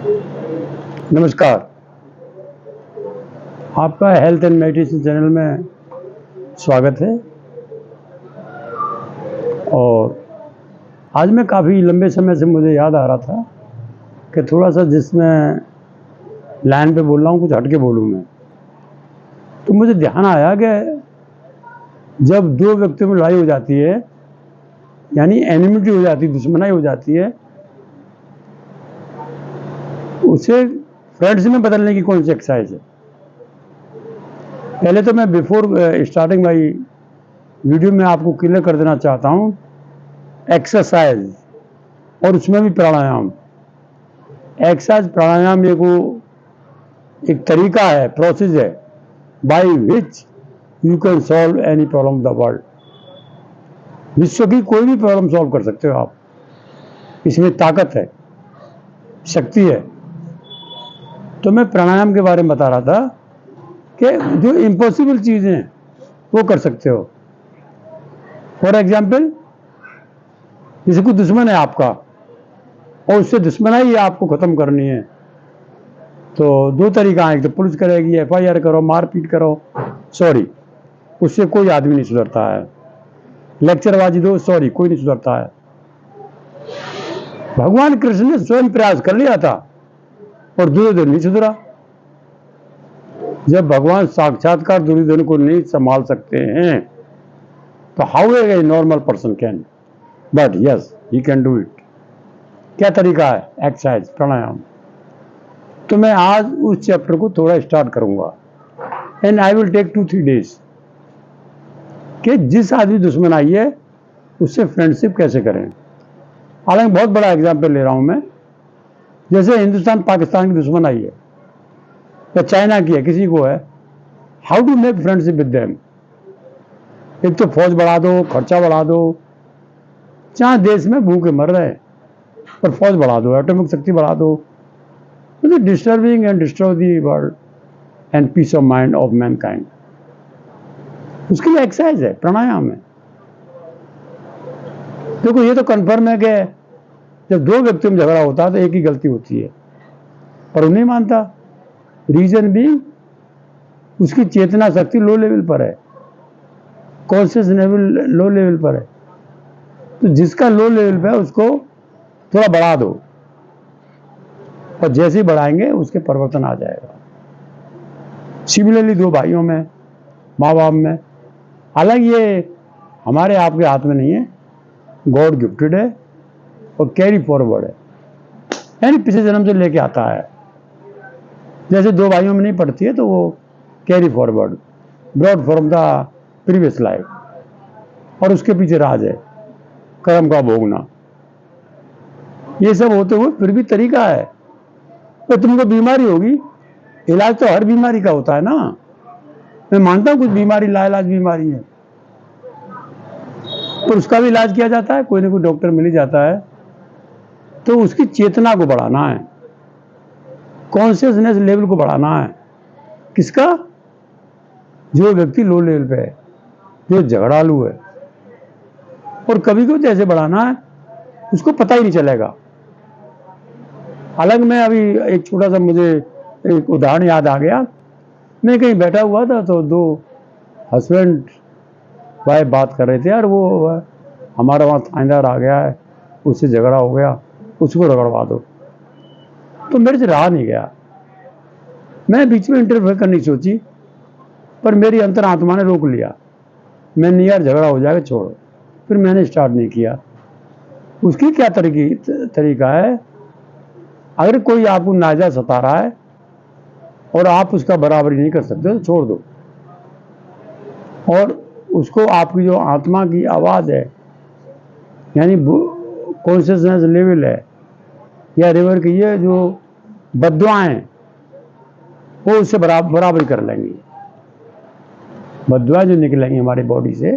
नमस्कार। आपका health and medicine channel में स्वागत है। और आज मैं काफ़ी लंबे समय से मुझे याद आ रहा था कि थोड़ा सा जिसमें लाइन पे बोल रहा हूँ कुछ हट के बोलूँ मैं। तो मुझे ध्यान आया कि जब दो व्यक्तियों में लड़ाई हो जाती है, यानी एनिमिटी हो जाती है, दुश्मनाई हो जाती है, उसे फ्रेंड्स में बदलने की कौन सी एक्सरसाइज है? पहले तो मैं बिफोर स्टार्टिंग माई वीडियो में आपको क्लियर कर देना चाहता हूँ, एक्सरसाइज और उसमें भी प्राणायाम। एक्सरसाइज प्राणायाम एक तरीका है, प्रोसेस है, by which you can solve any problem the world. विश्व की कोई भी प्रॉब्लम सॉल्व कर सकते हो आप। इसमें ताकत है, शक्ति है। तो मैं प्राणायाम के बारे में बता रहा था कि जो इम्पॉसिबल चीज़ें हैं वो कर सकते हो। फॉर एग्जाम्पल, जैसे कोई दुश्मन है आपका और उससे दुश्मनाई आपको ख़त्म करनी है, तो दो तरीका है। एक तो पुलिस करेगी, FIR करो, मारपीट करो, सॉरी, उससे कोई आदमी नहीं सुधरता है। लेक्चरबाजी दो, सॉरी, कोई नहीं सुधरता है। भगवान कृष्ण ने स्वयं प्रयास कर लिया था और दुर्योधन नहीं सुधरा। जब भगवान साक्षात्कार दुर्योधन को नहीं संभाल सकते हैं, तो how a normal person can? But yes, he can do it. क्या तरीका है? एक्सरसाइज, प्राणायाम। तो मैं आज उस चैप्टर को थोड़ा स्टार्ट करूंगा and I will take 2-3 days कि जिस आदमी दुश्मन आई है उससे फ्रेंडशिप कैसे करें। हालांकि बहुत बड़ा एग्जाम्पल ले रहा हूं मैं। जैसे हिंदुस्तान पाकिस्तान की दुश्मन आई है या चाइना की है, किसी को है, how to make friendship with them? एक तो फौज बढ़ा दो, खर्चा बढ़ा दो, जहां देश में भूखे मर रहे हैं, पर फौज बढ़ा दो, एटॉमिक शक्ति बढ़ा दो, तो disturbing and destroy the world and peace of mind of mankind. उसके लिए एक्सरसाइज है, प्राणायाम है। देखो, ये तो कंफर्म है कि जब दो व्यक्तियों में झगड़ा होता है तो एक ही गलती होती है, पर वो नहीं मानता। रीजन भी उसकी चेतना शक्ति लो लेवल पर है, कॉन्शियस लेवल लो लेवल पर है। तो जिसका लो लेवल पर है उसको थोड़ा बढ़ा दो, और जैसे ही बढ़ाएंगे उसके परिवर्तन आ जाएगा। सिमिलरली दो भाइयों में, माँ बाप में, हालांकि ये हमारे आपके हाथ में नहीं है, गॉड गिफ्टेड है और कैरी फॉरवर्ड है, यानी पिछले जन्म से लेके आता है। जैसे दो भाइयों में नहीं पड़ती है तो वो carry forward, broad from the previous life, और उसके पीछे राज है कर्म का भोगना। ये सब होते हुए फिर भी तरीका है। तो तुमको बीमारी होगी, इलाज तो हर बीमारी का होता है ना। मैं मानता हूं कुछ बीमारी लाइलाज बीमारी है, तो उसका भी इलाज किया जाता है, कोई ना कोई डॉक्टर मिल ही जाता है। तो उसकी चेतना को बढ़ाना है, कॉन्शियसनेस लेवल को बढ़ाना है। किसका? जो व्यक्ति लो लेवल पे है, जो झगड़ालू है। और कभी कभी ऐसे बढ़ाना है उसको पता ही नहीं चलेगा। हालांकि मैं अभी एक छोटा सा, मुझे एक उदाहरण याद आ गया। मैं कहीं बैठा हुआ था तो दो हस्बैंड वाइफ बात कर रहे थे, यार वो हमारा वहाँ थानेदार आ गया है, उससे झगड़ा हो गया, उसको रगड़वा दो। तो मेरे से रहा नहीं गया, मैं बीच में इंटरफेयर करनी सोची, पर मेरी अंतरात्मा ने रोक लिया। मैंने, यार झगड़ा हो जाएगा, छोड़ो। फिर मैंने स्टार्ट नहीं किया। उसकी क्या तरीका है? अगर कोई आपको नाजायज सता रहा है और आप उसका बराबरी नहीं कर सकते तो छोड़ दो, और उसको आपकी जो आत्मा की आवाज़ है, यानी कॉन्शियसनेस लेवल है, या रिवर की ये जो बद्दुआएं, वो उससे बराबरी कर लेंगी। बद्दुआएं जो निकलेंगी हमारी बॉडी से,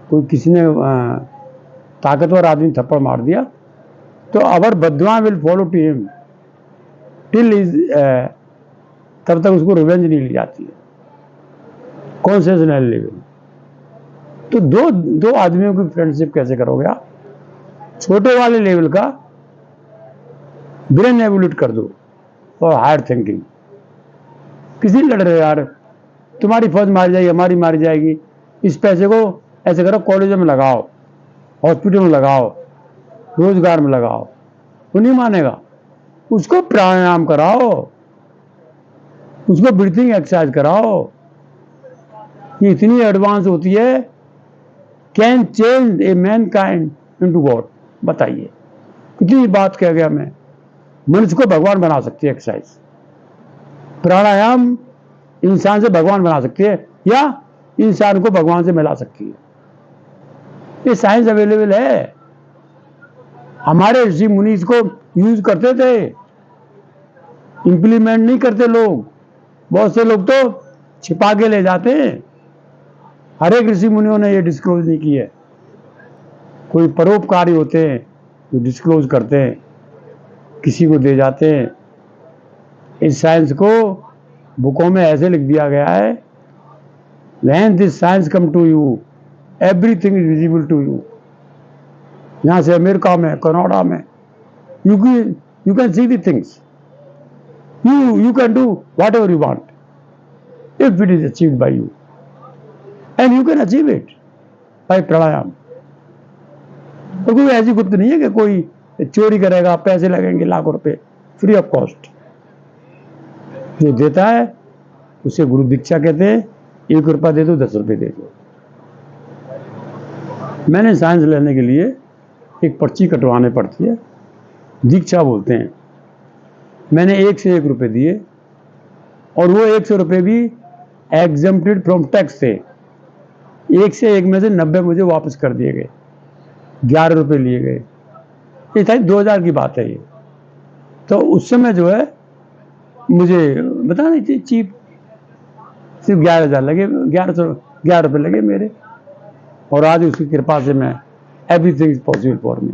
कोई किसी ने ताकतवर आदमी थप्पड़ मार दिया तो अवर बद्दुआ will follow to him till is, तब तक उसको रिवेंज नहीं ली जाती है, कॉन्शियसनेस लेवल। तो दो आदमियों की फ्रेंडशिप कैसे करोगे आप? छोटे वाले लेवल का ब्रेन एवोल्यूट कर दो, फॉर हायर थिंकिंग। किसी लड़ रहे हो यार, तुम्हारी फौज मारी जाएगी, हमारी मारी जाएगी, इस पैसे को ऐसे करो कॉलेजों में लगाओ, हॉस्पिटल में लगाओ, रोजगार में लगाओ। वो नहीं मानेगा। उसको प्राणायाम कराओ, उसको ब्रीथिंग एक्सरसाइज कराओ। ये इतनी एडवांस होती है, can change a man kind into God. बताइए कितनी बात कह गया मैं। मनुष्य को भगवान बना सकती है एक्सरसाइज। प्राणायाम इंसान से भगवान बना सकती है या इंसान को भगवान से मिला सकती है। ये साइंस अवेलेबल है। हमारे ऋषि मुनि इसको यूज करते थे, इंप्लीमेंट नहीं करते लोग। बहुत से लोग तो छिपा के ले जाते हैं। हर एक ऋषि मुनियों ने ये डिस्क्लोज नहीं की है। कोई परोपकारी होते हैं जो डिस्क्लोज करते हैं, किसी को दे जाते हैं। इस साइंस को बुकों में ऐसे लिख दिया गया है, when this science come to you everything is visible to you. यहां से अमेरिका में, कनाडा में, you can see the things, you can do whatever you want if it is achieved by you, and you can achieve it by pranayam। तो कोई ऐसी गुप्त नहीं है कि कोई चोरी करेगा, पैसे लगेंगे लाखों रुपए, फ्री ऑफ कॉस्ट। जो देता है उसे गुरु दीक्षा कहते हैं। 1 रुपया दे दो, 10 रुपये दे दो। मैंने साइंस लेने के लिए एक पर्ची कटवाने पड़ती है, दीक्षा बोलते हैं। मैंने 1 से 1 रुपये दिए और वो 100 रुपये भी एग्जम्प्टेड फ्रॉम टैक्स थे। 1 से 1 में से 90 मुझे वापस कर दिए गए, 11 रुपये लिए गए। ये था 2000 की बात है ये। तो उस समय जो है मुझे बता नहीं थी, चीप सिर्फ 11,000 लगे, 11 रुपये लगे मेरे। और आज उसकी कृपा से मैं everything is possible for me.